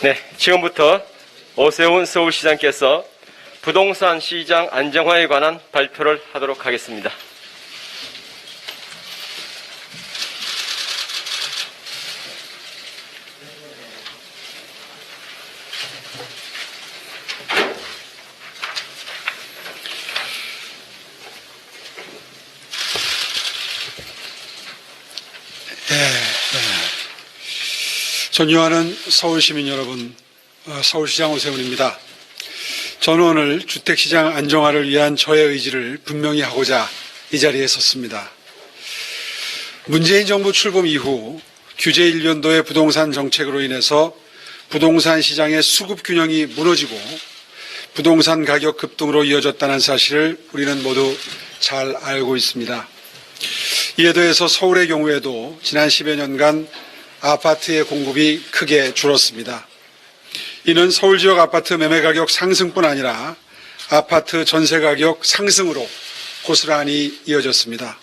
네, 지금부터 오세훈 서울시장께서 부동산 시장 안정화에 관한 발표를 하도록 하겠습니다. 존경하는 서울시민 여러분, 서울시장 오세훈입니다. 저는 오늘 주택시장 안정화를 위한 저의 의지를 분명히 하고자 이 자리에 섰습니다. 문재인 정부 출범 이후 규제 일변도의 부동산 정책으로 인해서 부동산 시장의 수급 균형이 무너지고 부동산 가격 급등으로 이어졌다는 사실을 우리는 모두 잘 알고 있습니다. 이에 더해서 서울의 경우에도 지난 10여 년간 아파트의 공급이 크게 줄었습니다. 이는 서울 지역 아파트 매매 가격 상승뿐 아니라 아파트 전세 가격 상승으로 고스란히 이어졌습니다.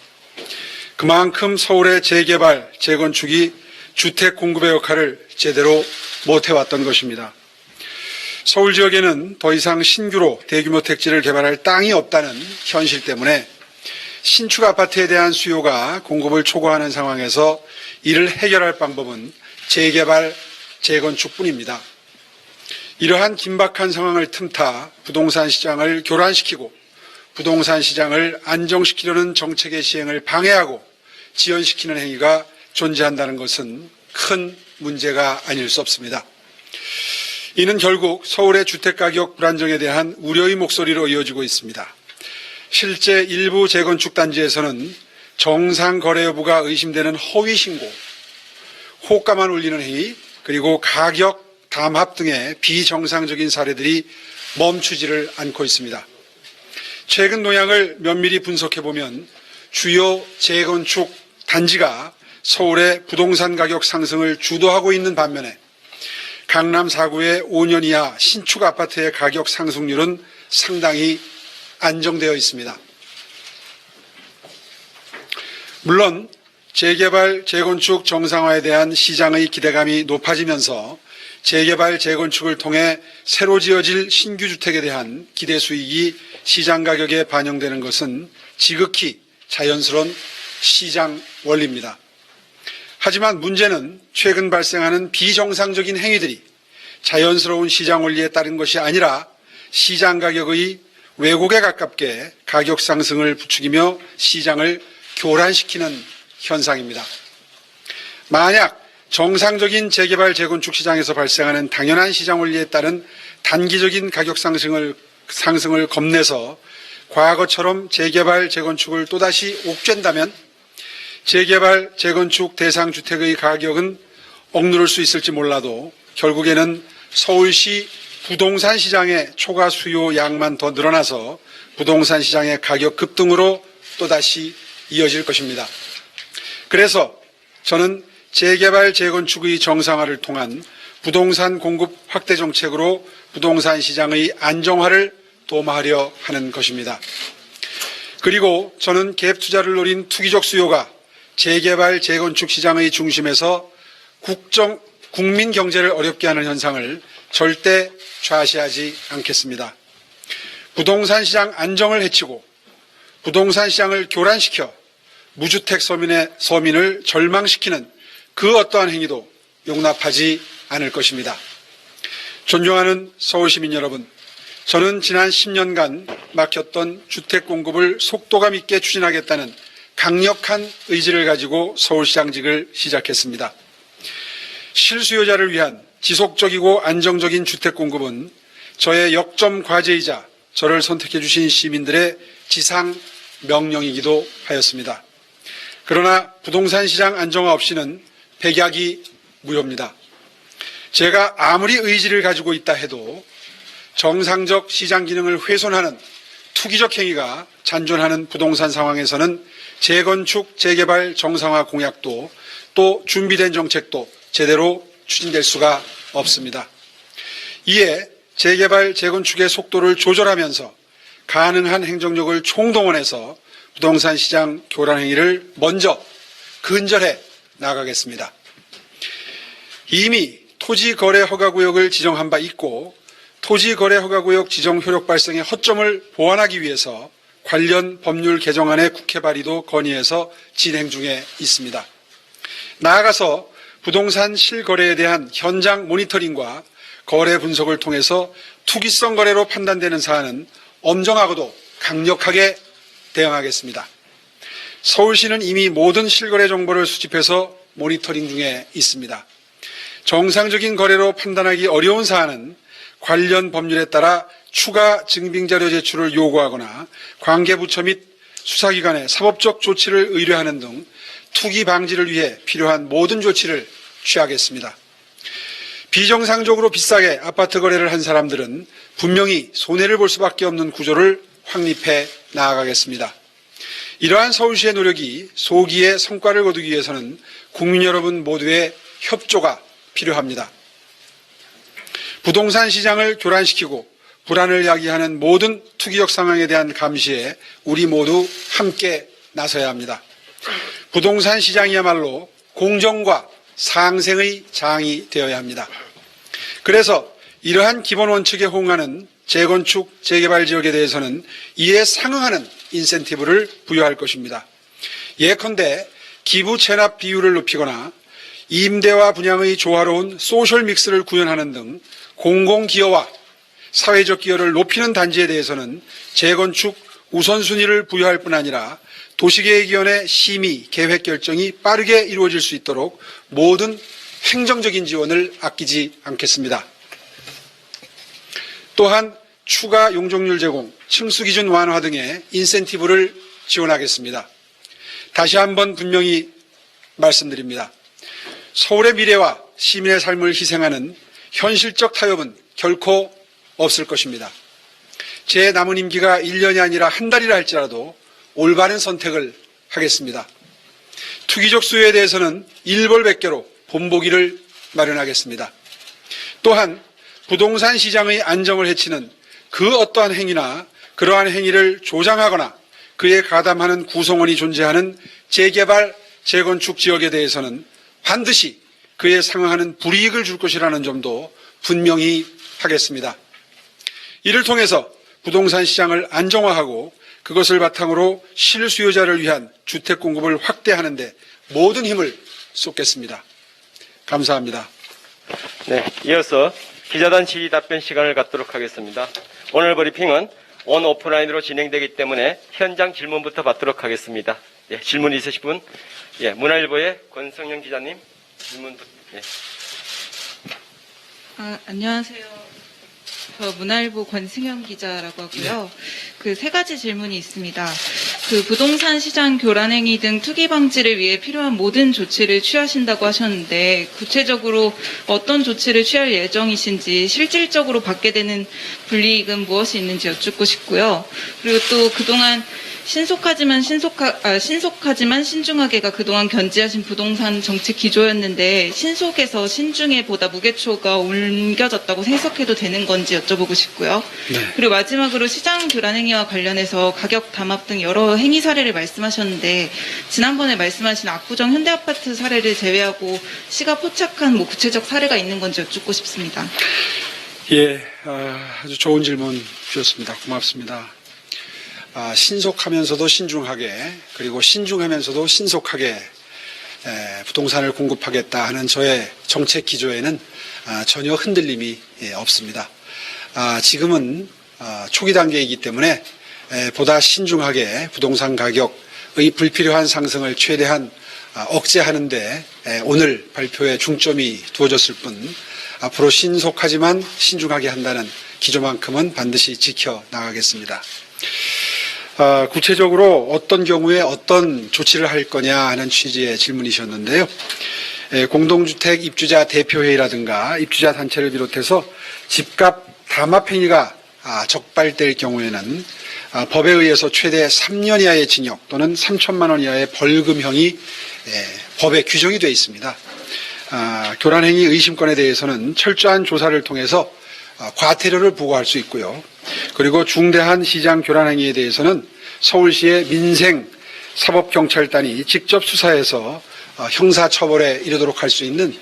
그만큼 서울의 재개발, 재건축이 주택 공급의 역할을 제대로 못해왔던 것입니다. 서울 지역에는 더 이상 신규로 대규모 택지를 개발할 땅이 없다는 현실 때문에 신축 아파트에 대한 수요가 공급을 초과하는 상황에서 이를 해결할 방법은 재개발, 재건축뿐입니다. 이러한 긴박한 상황을 틈타 부동산 시장을 교란시키고 부동산 시장을 안정시키려는 정책의 시행을 방해하고 지연시키는 행위가 존재한다는 것은 큰 문제가 아닐 수 없습니다. 이는 결국 서울의 주택가격 불안정에 대한 우려의 목소리로 이어지고 있습니다. 실제 일부 재건축 단지에서는 정상 거래 여부가 의심되는 허위 신고, 호가만 올리는 행위, 그리고 가격 담합 등의 비정상적인 사례들이 멈추지를 않고 있습니다. 최근 동향을 면밀히 분석해 보면 주요 재건축 단지가 서울의 부동산 가격 상승을 주도하고 있는 반면에 강남 4구의 5년 이하 신축 아파트의 가격 상승률은 상당히 안정되어 있습니다. 물론 재개발, 재건축 정상화에 대한 시장의 기대감이 높아지면서 재개발, 재건축을 통해 새로 지어질 신규 주택에 대한 기대 수익이 시장 가격에 반영되는 것은 지극히 자연스러운 시장 원리입니다. 하지만 문제는 최근 발생하는 비정상적인 행위들이 자연스러운 시장 원리에 따른 것이 아니라 시장 가격의 왜곡에 가깝게 가격 상승을 부추기며 시장을 교란시키는 현상입니다. 만약 정상적인 재개발, 재건축 시장에서 발생하는 당연한 시장 원리에 따른 단기적인 가격 상승을 겁내서 과거처럼 재개발, 재건축을 또다시 옥죄다면 재개발, 재건축 대상 주택의 가격은 억누를 수 있을지 몰라도 결국에는 서울시 부동산 시장의 초과 수요 양만 더 늘어나서 부동산 시장의 가격 급등으로 또다시 이어질 것입니다. 그래서 저는 재개발, 재건축의 정상화를 통한 부동산 공급 확대 정책으로 부동산 시장의 안정화를 도모하려 하는 것입니다. 그리고 저는 갭 투자를 노린 투기적 수요가 재개발, 재건축 시장의 중심에서 국민 경제를 어렵게 하는 현상을 절대 좌시하지 않겠습니다. 부동산 시장 안정을 해치고 부동산 시장을 교란시켜 무주택 서민을 절망시키는 그 어떠한 행위도 용납하지 않을 것입니다. 존경하는 서울시민 여러분, 저는 지난 10년간 막혔던 주택 공급을 속도감 있게 추진하겠다는 강력한 의지를 가지고 서울시장직을 시작했습니다. 실수요자를 위한 지속적이고 안정적인 주택 공급은 저의 역점 과제이자 저를 선택해 주신 시민들의 지상 명령이기도 하였습니다. 그러나 부동산 시장 안정화 없이는 백약이 무효입니다. 제가 아무리 의지를 가지고 있다 해도 정상적 시장 기능을 훼손하는 투기적 행위가 잔존하는 부동산 상황에서는 재건축, 재개발 정상화 공약도 또 준비된 정책도 제대로 추진될 수가 없습니다. 이에 재개발, 재건축의 속도를 조절하면서 가능한 행정력을 총동원해서 부동산 시장 교란 행위를 먼저 근절해 나가겠습니다. 이미 토지거래허가구역을 지정한 바 있고 토지거래허가구역 지정 효력 발생의 허점을 보완하기 위해서 관련 법률 개정안의 국회 발의도 건의해서 진행 중에 있습니다. 나아가서 부동산 실거래에 대한 현장 모니터링과 거래 분석을 통해서 투기성 거래로 판단되는 사안은 엄정하고도 강력하게 대응하겠습니다. 서울시는 이미 모든 실거래 정보를 수집해서 모니터링 중에 있습니다. 정상적인 거래로 판단하기 어려운 사안은 관련 법률에 따라 추가 증빙자료 제출을 요구하거나 관계부처 및 수사기관에 사법적 조치를 의뢰하는 등 투기 방지를 위해 필요한 모든 조치를 취하겠습니다. 비정상적으로 비싸게 아파트 거래를 한 사람들은 분명히 손해를 볼 수밖에 없는 구조를 확립해 나아가겠습니다. 이러한 서울시의 노력이 소기의 성과를 거두기 위해서는 국민 여러분 모두의 협조가 필요합니다. 부동산 시장을 교란시키고 불안을 야기하는 모든 투기적 상황에 대한 감시에 우리 모두 함께 나서야 합니다. 부동산 시장이야말로 공정과 상생의 장이 되어야 합니다. 그래서 이러한 기본 원칙에 호응하는 재건축, 재개발 지역에 대해서는 이에 상응하는 인센티브를 부여할 것입니다. 예컨대 기부 체납 비율을 높이거나 임대와 분양의 조화로운 소셜 믹스를 구현하는 등 공공기여와 사회적 기여를 높이는 단지에 대해서는 재건축 우선순위를 부여할 뿐 아니라 도시계획위원회 심의, 계획 결정이 빠르게 이루어질 수 있도록 모든 행정적인 지원을 아끼지 않겠습니다. 또한 추가 용적률 제공, 층수기준 완화 등의 인센티브를 지원하겠습니다. 다시 한번 분명히 말씀드립니다. 서울의 미래와 시민의 삶을 희생하는 현실적 타협은 결코 없을 것입니다. 제 남은 임기가 1년이 아니라 한 달이라 할지라도 올바른 선택을 하겠습니다. 투기적 수요에 대해서는 일벌백계로 본보기를 마련하겠습니다. 또한 부동산 시장의 안정을 해치는 그 어떠한 행위나 그러한 행위를 조장하거나 그에 가담하는 구성원이 존재하는 재개발, 재건축 지역에 대해서는 반드시 그에 상응하는 불이익을 줄 것이라는 점도 분명히 하겠습니다. 이를 통해서 부동산 시장을 안정화하고 그것을 바탕으로 실수요자를 위한 주택 공급을 확대하는 데 모든 힘을 쏟겠습니다. 감사합니다. 네, 이어서 기자단 질의 답변 시간을 갖도록 하겠습니다. 오늘 브리핑은 온 오프라인으로 진행되기 때문에 현장 질문부터 받도록 하겠습니다. 예, 질문 있으신 분? 예, 문화일보의 권성영 기자님 질문. 예. 안녕하세요. 저 문화일보 권승현 기자라고 하고요. 그 세 가지 질문이 있습니다. 그 부동산 시장 교란 행위 등 투기 방지를 위해 필요한 모든 조치를 취하신다고 하셨는데 구체적으로 어떤 조치를 취할 예정이신지 실질적으로 받게 되는 불이익은 무엇이 있는지 여쭙고 싶고요. 그리고 또 그동안 신속하지만 신중하게가 그동안 견지하신 부동산 정책 기조였는데 신속에서 신중에 보다 무게초가 옮겨졌다고 해석해도 되는 건지 여쭤보고 싶고요. 네. 그리고 마지막으로 시장 교란 행위와 관련해서 가격 담합 등 여러 행위 사례를 말씀하셨는데 지난번에 말씀하신 압구정 현대아파트 사례를 제외하고 시가 포착한 구체적 사례가 있는 건지 여쭙고 싶습니다. 예, 아주 좋은 질문 주셨습니다. 고맙습니다. 신속하면서도 신중하게 그리고 신중하면서도 신속하게 부동산을 공급하겠다 하는 저의 정책 기조에는 전혀 흔들림이 없습니다. 지금은 초기 단계이기 때문에 보다 신중하게 부동산 가격의 불필요한 상승을 최대한 억제하는 데 오늘 발표에 중점이 두어졌을 뿐 앞으로 신속하지만 신중하게 한다는 기조만큼은 반드시 지켜나가겠습니다. 구체적으로 어떤 경우에 어떤 조치를 할 거냐 하는 취지의 질문이셨는데요. 공동주택 입주자 대표회의라든가 입주자 단체를 비롯해서 집값 담합 행위가 적발될 경우에는 법에 의해서 최대 3년 이하의 징역 또는 3천만 원 이하의 벌금형이 법에 규정이 되어 있습니다. 교란행위 의심건에 대해서는 철저한 조사를 통해서 과태료를 부과할 수 있고요. 그리고 중대한 시장 교란행위에 대해서는 서울시의 민생 사법경찰단이 직접 수사해서 형사처벌에 이르도록 할 수 있는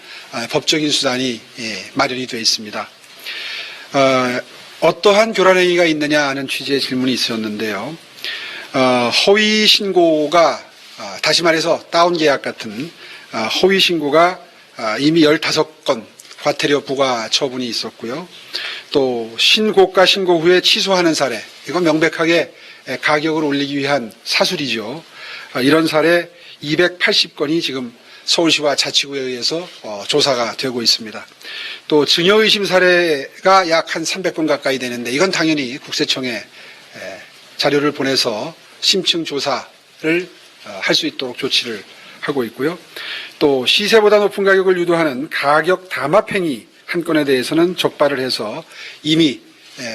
법적인 수단이 마련이 되어 있습니다. 어떠한 교란행위가 있느냐 하는 취지의 질문이 있었는데요. 허위 신고가 다시 말해서 다운계약 같은 허위 신고가 이미 15건 과태료 부과 처분이 있었고요. 또 신고가 신고 후에 취소하는 사례, 이건 명백하게 가격을 올리기 위한 사술이죠. 이런 사례 280건이 지금 서울시와 자치구에 의해서 조사가 되고 있습니다. 또 증여의심 사례가 약 한 300건 가까이 되는데 이건 당연히 국세청에 자료를 보내서 심층 조사를 할 수 있도록 조치를 하고 있고요. 또 시세보다 높은 가격을 유도하는 가격 담합행위 한 건에 대해서는 적발을 해서 이미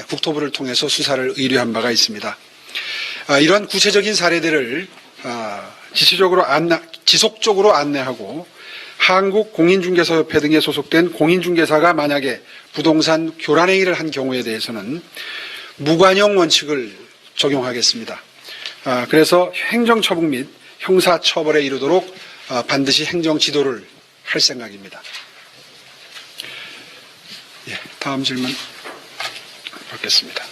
국토부를 통해서 수사를 의뢰한 바가 있습니다. 이런 구체적인 사례들을 지속적으로 안내하고 한국공인중개사협회 등에 소속된 공인중개사가 만약에 부동산 교란행위를 한 경우에 대해서는 무관용 원칙을 적용하겠습니다. 그래서 행정처분 및 형사처벌에 이르도록 반드시 행정지도를 할 생각입니다. 다음 질문 받겠습니다.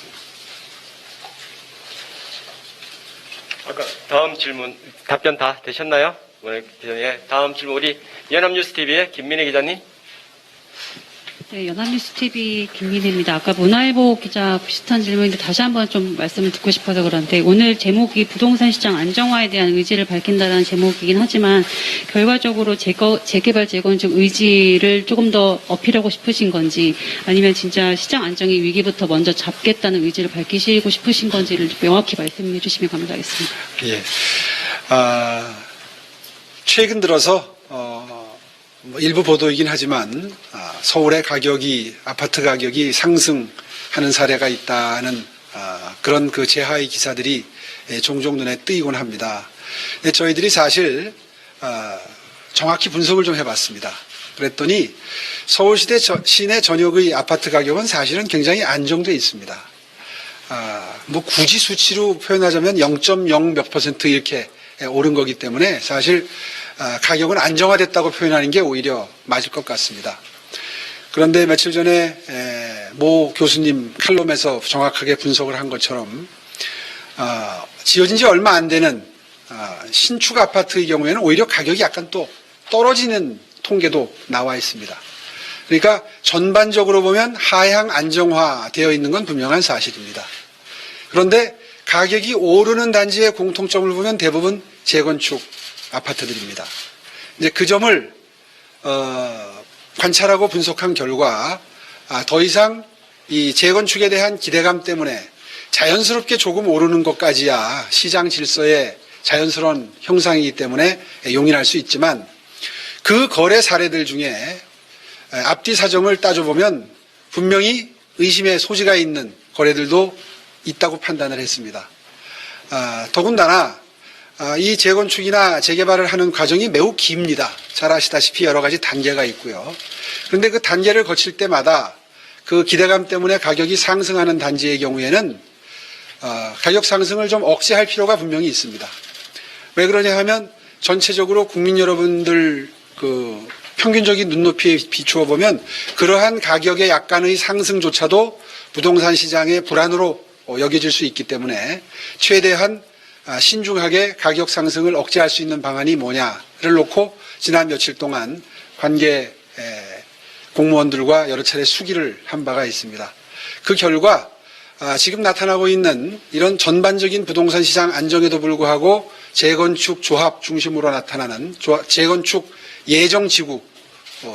아까 다음 질문 답변 다 되셨나요? 다음 질문 우리 연합뉴스TV의 김민혜 기자님. 네, 연합뉴스TV 김민혜입니다. 아까 문화일보 기자 비슷한 질문인데 다시 한번 좀 말씀을 듣고 싶어서 그런데 오늘 제목이 부동산 시장 안정화에 대한 의지를 밝힌다는 제목이긴 하지만 결과적으로 재개발 재건축 의지를 조금 더 어필하고 싶으신 건지 아니면 진짜 시장 안정의 위기부터 먼저 잡겠다는 의지를 밝히시고 싶으신 건지를 명확히 말씀해 주시면 감사하겠습니다. 예. 최근 들어서 일부 보도이긴 하지만 서울의 아파트 가격이 상승하는 사례가 있다는 그런 그 제하의 기사들이 종종 눈에 띄곤 합니다. 저희들이 사실 정확히 분석을 좀 해봤습니다. 그랬더니 서울시대 시내 전역의 아파트 가격은 사실은 굉장히 안정돼 있습니다. 뭐 굳이 수치로 표현하자면 0.0 몇 % 이렇게 오른 거기 때문에 사실 가격은 안정화됐다고 표현하는 게 오히려 맞을 것 같습니다. 그런데 며칠 전에 모 교수님 칼럼에서 정확하게 분석을 한 것처럼 지어진 지 얼마 안 되는 신축 아파트의 경우에는 오히려 가격이 약간 또 떨어지는 통계도 나와 있습니다. 그러니까 전반적으로 보면 하향 안정화되어 있는 건 분명한 사실입니다. 그런데 가격이 오르는 단지의 공통점을 보면 대부분 재건축 아파트들입니다. 이제 그 점을 관찰하고 분석한 결과 더 이상 이 재건축에 대한 기대감 때문에 자연스럽게 조금 오르는 것까지야 시장 질서의 자연스러운 형상이기 때문에 용인할 수 있지만 그 거래 사례들 중에 앞뒤 사정을 따져보면 분명히 의심의 소지가 있는 거래들도 있다고 판단을 했습니다. 더군다나 이 재건축이나 재개발을 하는 과정이 매우 깁니다. 잘 아시다시피 여러 가지 단계가 있고요. 그런데 그 단계를 거칠 때마다 그 기대감 때문에 가격이 상승하는 단지의 경우에는 가격 상승을 좀 억제할 필요가 분명히 있습니다. 왜 그러냐 하면 전체적으로 국민 여러분들 그 평균적인 눈높이에 비추어 보면 그러한 가격의 약간의 상승조차도 부동산 시장의 불안으로 여겨질 수 있기 때문에 최대한 신중하게 가격 상승을 억제할 수 있는 방안이 뭐냐를 놓고 지난 며칠 동안 관계 공무원들과 여러 차례 수기를 한 바가 있습니다. 그 결과 지금 나타나고 있는 이런 전반적인 부동산 시장 안정에도 불구하고 재건축 조합 중심으로 나타나는 재건축 예정 지구,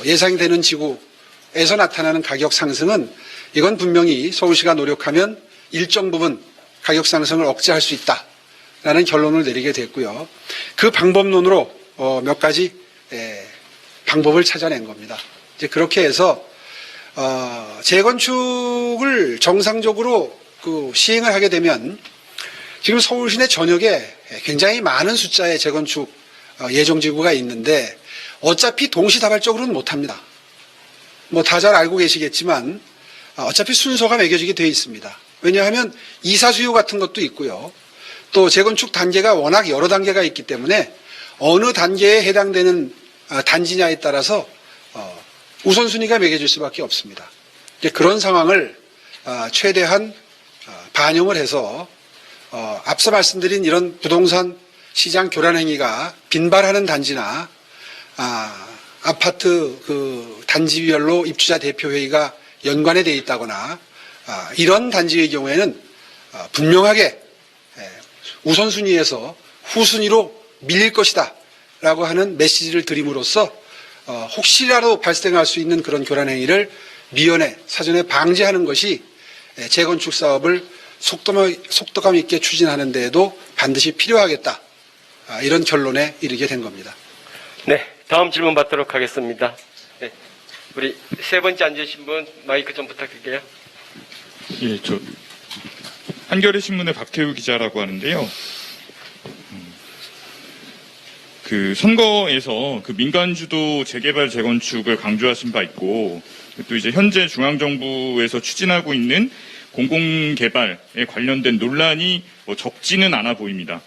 예상되는 지구에서 나타나는 가격 상승은 이건 분명히 서울시가 노력하면 일정 부분 가격 상승을 억제할 수 있다라는 결론을 내리게 됐고요. 그 방법론으로 몇 가지 방법을 찾아낸 겁니다. 이제 그렇게 해서 재건축을 정상적으로 시행을 하게 되면 지금 서울 시내 전역에 굉장히 많은 숫자의 재건축 예정지구가 있는데 어차피 동시다발적으로는 못합니다. 뭐 다 잘 알고 계시겠지만 어차피 순서가 매겨지게 되어 있습니다. 왜냐하면 이사 수요 같은 것도 있고요. 또 재건축 단계가 워낙 여러 단계가 있기 때문에 어느 단계에 해당되는 단지냐에 따라서 우선순위가 매겨질 수밖에 없습니다. 이제 그런 상황을 최대한 반영을 해서 앞서 말씀드린 이런 부동산 시장 교란 행위가 빈발하는 단지나 아파트 그 단지별로 입주자 대표회의가 연관에 돼 있다거나 이런 단지의 경우에는 분명하게 우선순위에서 후순위로 밀릴 것이다 라고 하는 메시지를 드림으로써 혹시라도 발생할 수 있는 그런 교란 행위를 미연에 사전에 방지하는 것이 재건축 사업을 속도감 있게 추진하는 데에도 반드시 필요하겠다. 이런 결론에 이르게 된 겁니다. 네, 다음 질문 받도록 하겠습니다. 네, 우리 세 번째 앉으신 분 마이크 좀 부탁드릴게요. 예, 저 한겨레 신문의 박태우 기자라고 하는데요. 그 선거에서 그 민간 주도 재개발 재건축을 강조하신 바 있고 또 이제 현재 중앙 정부에서 추진하고 있는 공공개발에 관련된 논란이 적지는 않아 보입니다.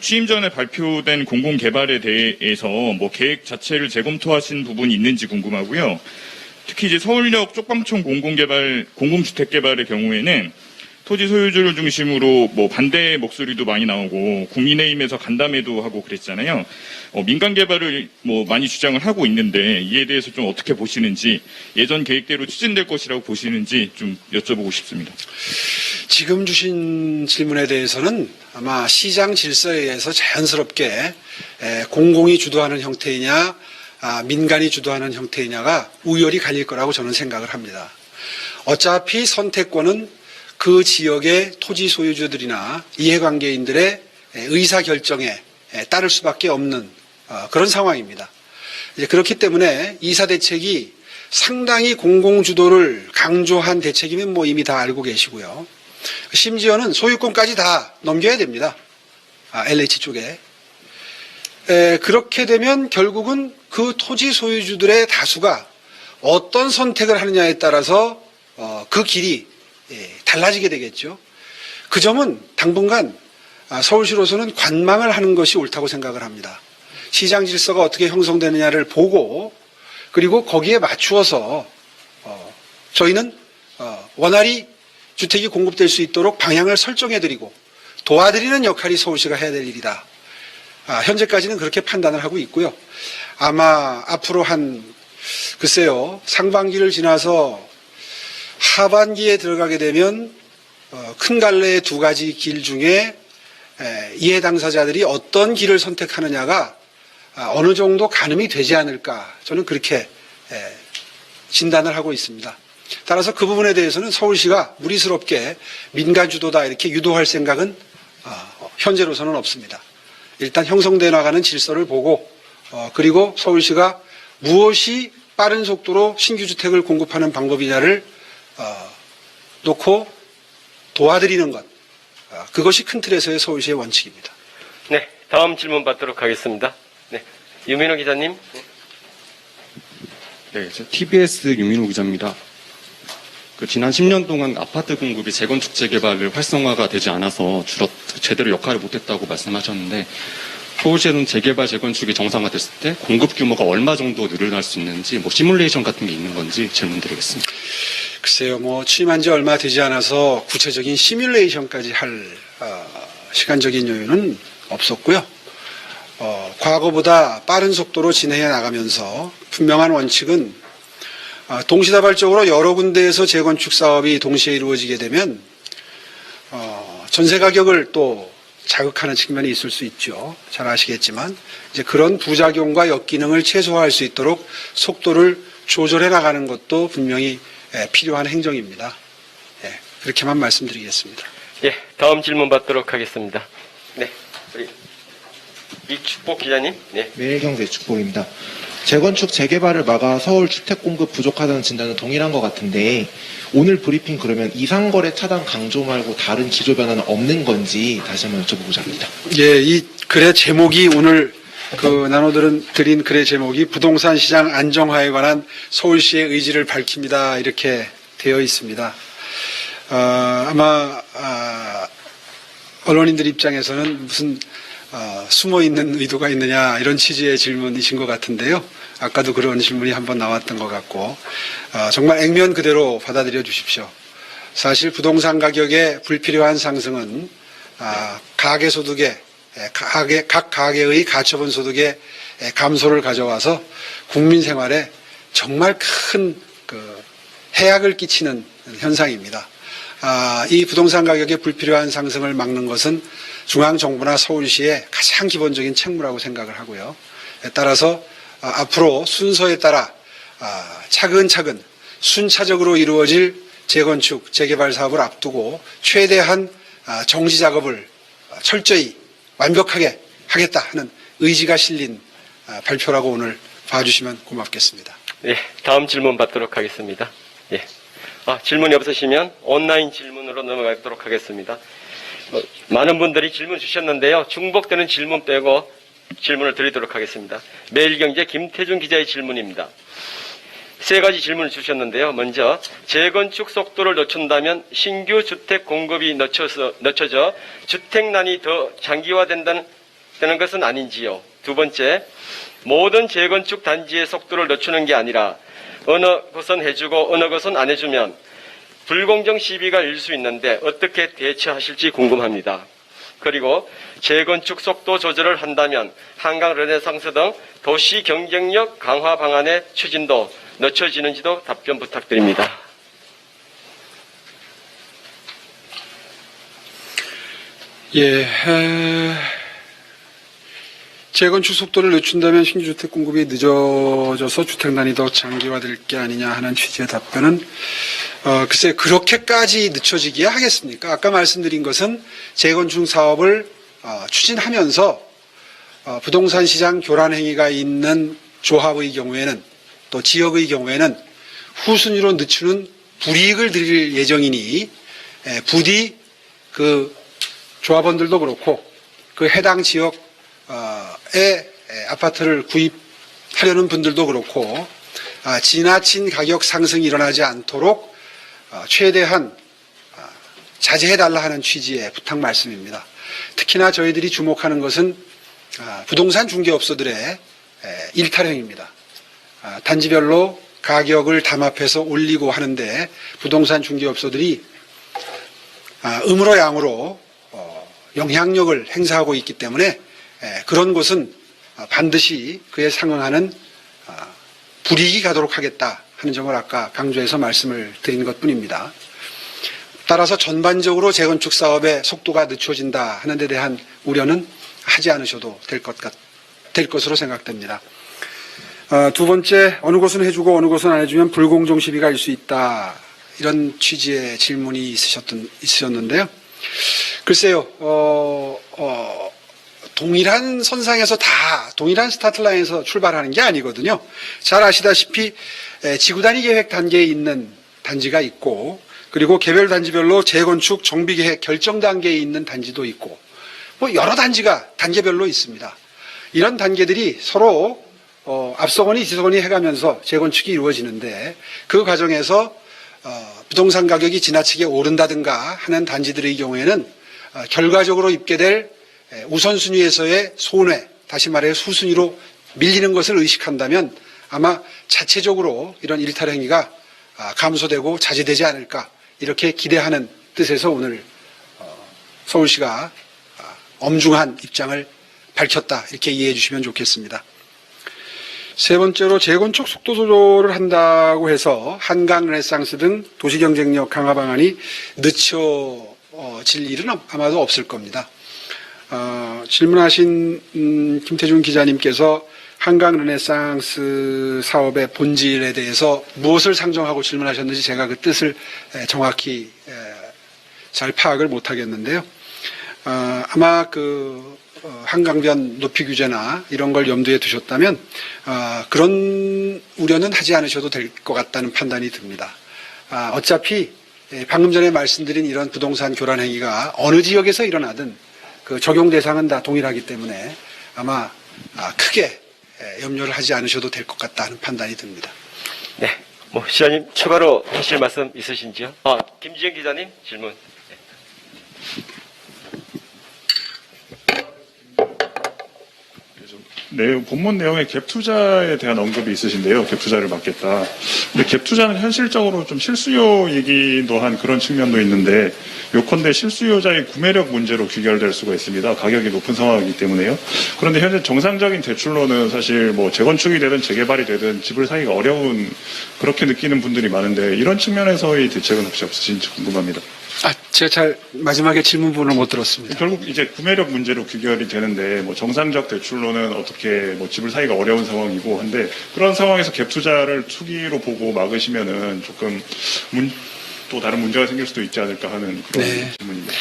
취임 전에 발표된 공공개발에 대해서 계획 자체를 재검토하신 부분이 있는지 궁금하고요. 특히 이제 서울역 쪽방촌 공공주택개발의 경우에는 토지 소유주를 중심으로 반대 목소리도 많이 나오고 국민의힘에서 간담회도 하고 그랬잖아요. 민간 개발을 많이 주장을 하고 있는데 이에 대해서 좀 어떻게 보시는지 예전 계획대로 추진될 것이라고 보시는지 좀 여쭤보고 싶습니다. 지금 주신 질문에 대해서는 아마 시장 질서에 의해서 자연스럽게 공공이 주도하는 형태이냐 민간이 주도하는 형태이냐가 우열이 갈릴 거라고 저는 생각을 합니다. 어차피 선택권은 그 지역의 토지 소유주들이나 이해관계인들의 의사결정에 따를 수밖에 없는 그런 상황입니다. 이제 그렇기 때문에 이사 대책이 상당히 공공주도를 강조한 대책이면 이미 다 알고 계시고요. 심지어는 소유권까지 다 넘겨야 됩니다. LH 쪽에. 그렇게 되면 결국은 그 토지 소유주들의 다수가 어떤 선택을 하느냐에 따라서 그 길이 달라지게 되겠죠. 그 점은 당분간 서울시로서는 관망을 하는 것이 옳다고 생각을 합니다. 시장 질서가 어떻게 형성되느냐를 보고 그리고 거기에 맞추어서 저희는 원활히 주택이 공급될 수 있도록 방향을 설정해드리고 도와드리는 역할이 서울시가 해야 될 일이다. 현재까지는 그렇게 판단을 하고 있고요. 아마 앞으로 글쎄요, 상반기를 지나서 하반기에 들어가게 되면 큰 갈래의 두 가지 길 중에 이해 당사자들이 어떤 길을 선택하느냐가 어느 정도 가늠이 되지 않을까 저는 그렇게 진단을 하고 있습니다. 따라서 그 부분에 대해서는 서울시가 무리스럽게 민간 주도다 이렇게 유도할 생각은 현재로서는 없습니다. 일단 형성돼 나가는 질서를 보고 그리고 서울시가 무엇이 빠른 속도로 신규 주택을 공급하는 방법이냐를 놓고 도와드리는 것. 그것이 큰 틀에서의 서울시의 원칙입니다. 네, 다음 질문 받도록 하겠습니다. 네, 유민호 기자님. 네, 저 TBS 유민호 기자입니다. 지난 10년 동안 아파트 공급이 재건축 재개발을 활성화가 되지 않아서 제대로 역할을 못했다고 말씀하셨는데 서울시에는 재개발 재건축이 정상화됐을 때 공급 규모가 얼마 정도 늘어날 수 있는지 시뮬레이션 같은 게 있는 건지 질문드리겠습니다. 글쎄요, 취임한 지 얼마 되지 않아서 구체적인 시뮬레이션까지 할 시간적인 여유는 없었고요. 과거보다 빠른 속도로 진행해 나가면서 분명한 원칙은 동시다발적으로 여러 군데에서 재건축 사업이 동시에 이루어지게 되면 전세 가격을 또 자극하는 측면이 있을 수 있죠. 잘 아시겠지만 이제 그런 부작용과 역기능을 최소화할 수 있도록 속도를 조절해 나가는 것도 분명히 필요한 행정입니다. 그렇게만 말씀드리겠습니다. 예, 다음 질문 받도록 하겠습니다. 네, 우리 이축복 기자님. 네. 매일경제 축복입니다. 재건축 재개발을 막아 서울 주택 공급 부족하다는 진단은 동일한 것 같은데 오늘 브리핑 그러면 이상거래 차단 강조 말고 다른 기조 변화는 없는 건지 다시 한번 여쭤보고자 합니다. 예, 이 글의 제목이 오늘 나눠드린 글의 제목이 부동산 시장 안정화에 관한 서울시의 의지를 밝힙니다. 이렇게 되어 있습니다. 아마 언론인들 입장에서는 무슨 숨어 있는 의도가 있느냐 이런 취지의 질문이신 것 같은데요. 아까도 그런 질문이 한번 나왔던 것 같고 정말 액면 그대로 받아들여 주십시오. 사실 부동산 가격의 불필요한 상승은 가계소득의 각 가계의 가처분 소득의 감소를 가져와서 국민 생활에 정말 큰 해악을 끼치는 현상입니다. 이 부동산 가격의 불필요한 상승을 막는 것은 중앙정부나 서울시의 가장 기본적인 책무라고 생각을 하고요. 따라서 앞으로 순서에 따라 차근차근 순차적으로 이루어질 재건축, 재개발 사업을 앞두고 최대한 정지 작업을 철저히 완벽하게 하겠다 하는 의지가 실린 발표라고 오늘 봐주시면 고맙겠습니다. 예, 다음 질문 받도록 하겠습니다. 예. 질문이 없으시면 온라인 질문으로 넘어가도록 하겠습니다. 많은 분들이 질문 주셨는데요. 중복되는 질문 빼고 질문을 드리도록 하겠습니다. 매일경제 김태준 기자의 질문입니다. 세 가지 질문을 주셨는데요. 먼저 재건축 속도를 늦춘다면 신규 주택 공급이 늦춰져 주택난이 더 장기화된다는 것은 아닌지요. 두 번째, 모든 재건축 단지의 속도를 늦추는 게 아니라 어느 것은 해주고 어느 것은 안 해주면 불공정 시비가 일 수 있는데 어떻게 대처하실지 궁금합니다. 그리고 재건축 속도 조절을 한다면 한강 르네상스 등 도시 경쟁력 강화 방안의 추진도 늦춰지는지도 답변 부탁드립니다. 예, 재건축 속도를 늦춘다면 신규 주택 공급이 늦어져서 주택난이 더 장기화될 게 아니냐 하는 취지의 답변은 글쎄 그렇게까지 늦춰지기야 하겠습니까? 아까 말씀드린 것은 재건축 사업을 추진하면서 부동산 시장 교란 행위가 있는 조합의 경우에는 또 지역의 경우에는 후순위로 늦추는 불이익을 드릴 예정이니 부디 그 조합원들도 그렇고 그 해당 지역의 아파트를 구입하려는 분들도 그렇고 지나친 가격 상승이 일어나지 않도록 최대한 자제해달라 하는 취지의 부탁 말씀입니다. 특히나 저희들이 주목하는 것은 부동산 중개업소들의 일탈행입니다. 단지별로 가격을 담합해서 올리고 하는데 부동산 중개업소들이 음으로 양으로 영향력을 행사하고 있기 때문에 그런 곳은 반드시 그에 상응하는 불이익이 가도록 하겠다 하는 점을 아까 강조해서 말씀을 드린 것뿐입니다. 따라서 전반적으로 재건축 사업의 속도가 늦춰진다 하는 데 대한 우려는 하지 않으셔도 될 것으로 생각됩니다. 두 번째, 어느 것은 해주고 어느 것은 안 해주면 불공정 시비가 일 수 있다. 이런 취지의 질문이 있으셨는데요. 글쎄요, 동일한 선상에서 동일한 스타트 라인에서 출발하는 게 아니거든요. 잘 아시다시피 지구 단위 계획 단계에 있는 단지가 있고, 그리고 개별 단지별로 재건축 정비 계획 결정 단계에 있는 단지도 있고, 여러 단지가 단계별로 있습니다. 이런 단계들이 서로 앞서거니 뒤서거니 해가면서 재건축이 이루어지는데 그 과정에서 부동산 가격이 지나치게 오른다든가 하는 단지들의 경우에는 결과적으로 입게 될 우선순위에서의 손해, 다시 말해 후순위로 밀리는 것을 의식한다면 아마 자체적으로 이런 일탈 행위가 감소되고 자제되지 않을까 이렇게 기대하는 뜻에서 오늘 서울시가 엄중한 입장을 밝혔다 이렇게 이해해 주시면 좋겠습니다. 세 번째로 재건축 속도 조절을 한다고 해서 한강 르네상스 등 도시경쟁력 강화 방안이 늦춰질 일은 아마도 없을 겁니다. 질문하신 김태준 기자님께서 한강 르네상스 사업의 본질에 대해서 무엇을 상정하고 질문하셨는지 제가 그 뜻을 정확히 잘 파악을 못하겠는데요. 아마 한강변 높이 규제나 이런 걸 염두에 두셨다면 그런 우려는 하지 않으셔도 될 것 같다는 판단이 듭니다. 어차피 방금 전에 말씀드린 이런 부동산 교란 행위가 어느 지역에서 일어나든 그 적용 대상은 다 동일하기 때문에 아마 크게 염려를 하지 않으셔도 될 것 같다는 판단이 듭니다. 네, 시장님 추가로 하실 말씀 있으신지요? 김지영 기자님 질문. 본문 내용에 갭 투자에 대한 언급이 있으신데요. 갭 투자를 막겠다. 근데 갭 투자는 현실적으로 좀 실수요이기도 한 그런 측면도 있는데, 요컨대 실수요자의 구매력 문제로 귀결될 수가 있습니다. 가격이 높은 상황이기 때문에요. 그런데 현재 정상적인 대출로는 사실 뭐 재건축이 되든 재개발이 되든 집을 사기가 어려운, 그렇게 느끼는 분들이 많은데, 이런 측면에서의 대책은 혹시 없으신지 궁금합니다. 제가 마지막에 질문 부분을 못 들었습니다. 결국 이제 구매력 문제로 귀결이 되는데, 뭐 정상적 대출로는 어떻게 뭐 집을 사기가 어려운 상황이고 한데, 그런 상황에서 갭 투자를 투기로 보고 막으시면은 조금 또 다른 문제가 생길 수도 있지 않을까 하는 그런 질문입니다.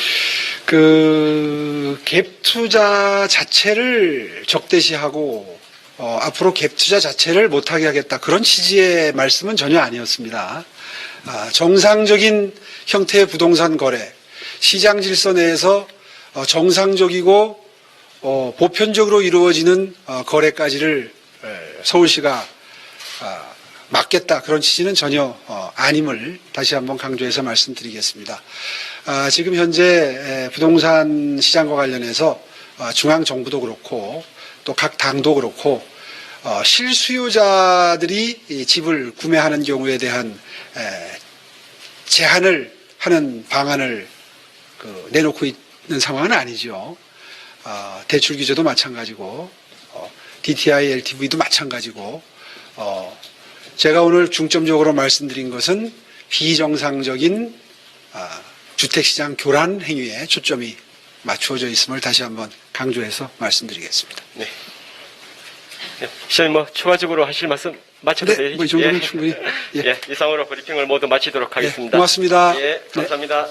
갭 투자 자체를 적대시하고 앞으로 갭 투자 자체를 못하게 하겠다, 그런 취지의 말씀은 전혀 아니었습니다. 정상적인 형태의 부동산 거래, 시장 질서 내에서 정상적이고 보편적으로 이루어지는 거래까지를 서울시가 막겠다, 그런 취지는 전혀 아님을 다시 한번 강조해서 말씀드리겠습니다. 지금 현재 부동산 시장과 관련해서 중앙정부도 그렇고 또 각 당도 그렇고 실수요자들이 이 집을 구매하는 경우에 대한 제한을 하는 방안을 내놓고 있는 상황은 아니죠. 대출 규제도 마찬가지고 DTI, LTV도 마찬가지고 제가 오늘 중점적으로 말씀드린 것은 비정상적인 주택시장 교란 행위에 초점이 맞추어져 있음을 다시 한번 강조해서 말씀드리겠습니다. 네. 시장님 추가적으로 하실 말씀 마쳐도 네, 이 정도면 충분히. 이상으로 브리핑을 모두 마치도록 하겠습니다. 고맙습니다. 예, 감사합니다.